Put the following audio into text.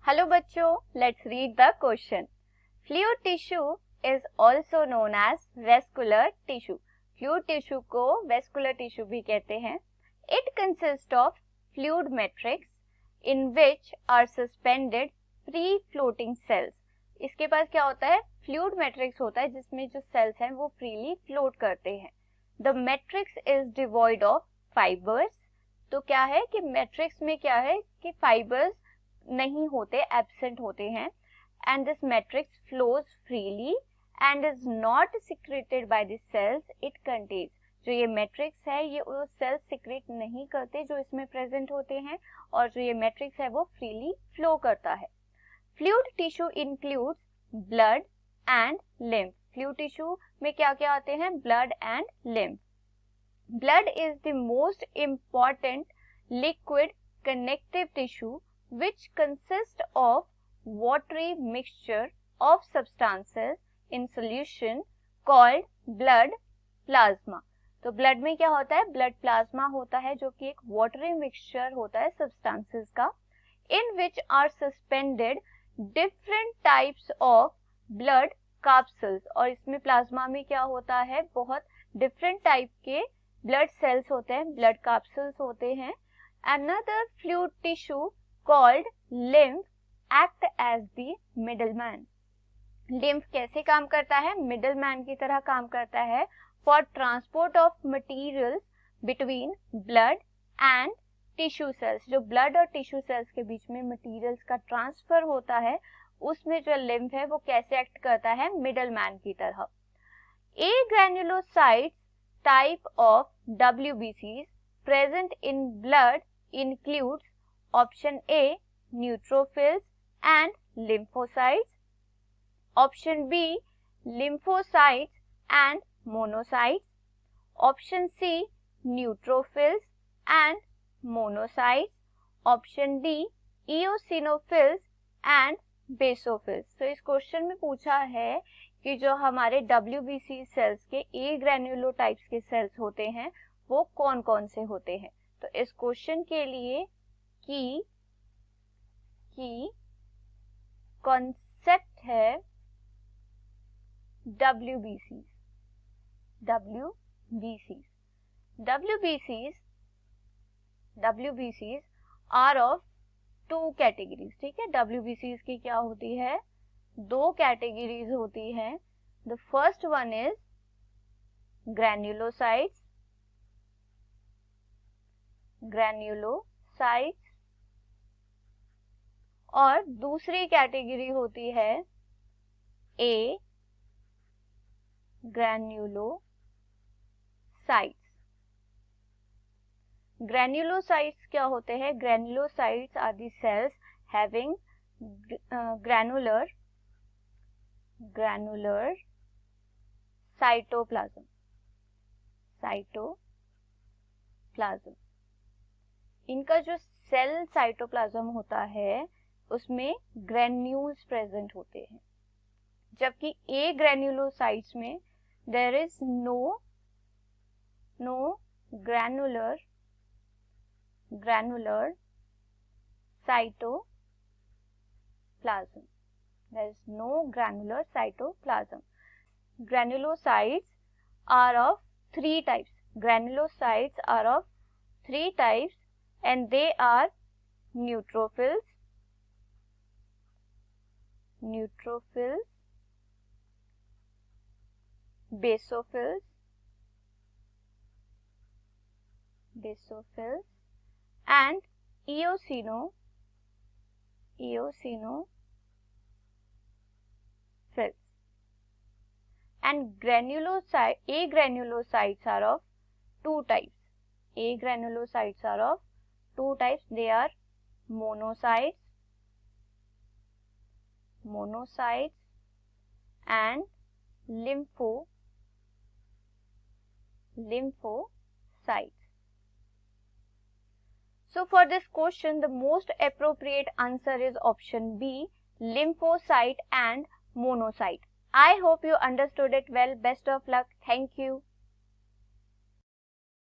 Hello बच्चों, let's read the question. Fluid tissue is also known as vascular tissue. Fluid tissue को vascular tissue भी कहते हैं. It consist of fluid matrix in which are suspended free floating cells. इसके पास क्या होता है? फ्लूइड मैट्रिक्स होता है जिसमें जो सेल्स हैं वो फ्रीली फ्लोट करते हैं. The matrix is devoid of fibres. तो क्या है कि मैट्रिक्स में क्या है कि फाइबर्स नहीं होते, एब्सेंट होते हैं. And this matrix flows freely and is not secreted by the cells it contains. जो ये मैट्रिक्स है ये वो सेल्स सिक्रेट नहीं करते जो इसमें प्रेजेंट होते हैं, और जो ये मैट्रिक्स है वो फ्रीली फ्लो करता है. Fluid tissue includes blood and lymph. Fluid tissue में क्या क्या आते हैं? Blood and lymph. Blood is the most important liquid connective tissue which consists of watery mixture of substances in solution called blood plasma. तो blood में क्या होता है? ब्लड प्लाज्मा होता है जो कि एक वाटरी मिक्सचर होता है सब्सटेंसेस का, in which are suspended different types of blood capsules. और इसमें प्लाज्मा में क्या होता है? बहुत डिफरेंट टाइप के ब्लड सेल्स होते हैं, ब्लड कैप्सूल्स होते हैं. Another fluid tissue called lymph act as the middleman. Lymph कैसे काम करता है? मिडलमैन की तरह काम करता है for transport of materials between blood and tissue cells. जो ब्लड और टिश्यू सेल्स के बीच में मटेरियल्स का ट्रांसफर होता है उसमें जो लिम्फ है वो कैसे एक्ट करता है? मिडलमैन की तरह. ए granulocytes type of WBCs present in blood includes option A neutrophils and lymphocytes, option B lymphocytes and monocytes, option C neutrophils and monocytes, option D eosinophils and basophils. तो इस question में पूछा है कि जो हमारे WBC सेल्स के ए ग्रैन्युलोटाइप्स के सेल्स होते हैं वो कौन कौन से होते हैं. तो इस क्वेश्चन के लिए की कॉन्सेप्ट है WBCs. WBCs are of two categories. ठीक है, WBCs की क्या होती है? दो कैटेगरीज होती हैं. The first one is granulocytes और दूसरी कैटेगरी होती है ए ग्रैन्युलोसाइट्स. ग्रैन्युलोसाइट्स क्या होते हैं? Granulocytes are the cells having granular cytoplasm. इनका जो सेल साइटोप्लाज्म होता है उसमें ग्रेन्यूल्स प्रेजेंट होते हैं, जबकि ए ग्रैन्युलोसाइट्स में there is no granular cytoplasm. There is no granular cytoplasm. Granulocytes are of three types. And they are neutrophils, basophils and eosinophils. And A granulocytes are of two types. They are monocytes and lymphocytes. So for this question, the most appropriate answer is option B, lymphocyte and monocyte. I hope you understood it well. Best of luck. Thank you.